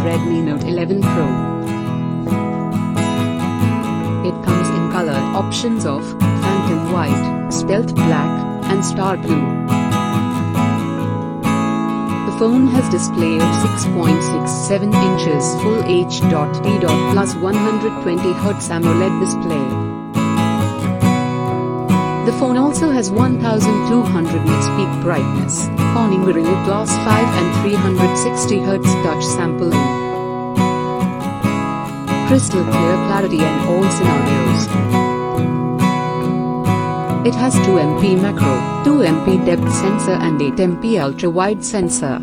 Redmi Note 11 Pro. It comes in color options of Phantom White, Stealth Black, and Star Blue. The phone has display of 6.67 inches Full HD+, plus 120Hz AMOLED display. The phone also has 1200 nits peak brightness, Corning Gorilla Glass 5 and 360Hz touch sampling. Crystal clear clarity in all scenarios. It has 2MP macro, 2MP depth sensor and 8MP ultra-wide sensor.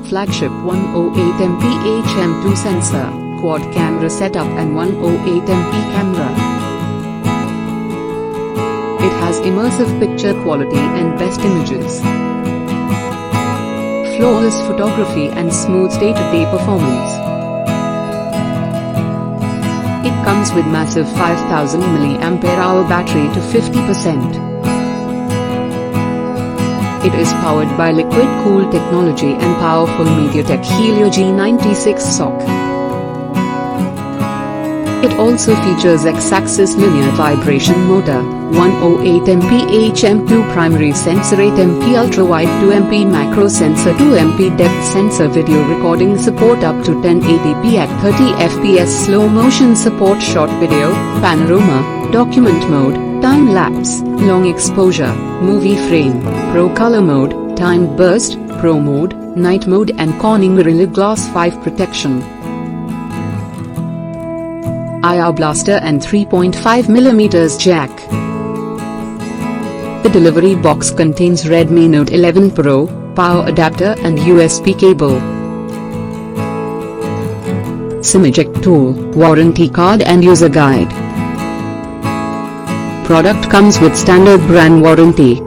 Flagship 108MP HM2 sensor, quad camera setup and 108MP camera. It has immersive picture quality and best images, flawless photography and smooth day-to-day performance. It comes with massive 5000 mAh battery to 50%. It is powered by liquid-cooled technology and powerful MediaTek Helio G96 SoC. It also features X-axis linear vibration motor, 108MP HM2 primary sensor, 8MP ultra-wide, 2MP macro sensor, 2MP depth sensor, video recording support up to 1080p at 30fps, slow motion support, short video, panorama, document mode, time-lapse, long exposure, movie frame, pro color mode, timed burst, pro mode, night mode and Corning Gorilla Glass 5 protection. IR blaster and 3.5mm jack. The delivery box contains Redmi Note 11 Pro, power adapter and USB cable. SIM eject tool, warranty card and user guide. Product comes with standard brand warranty.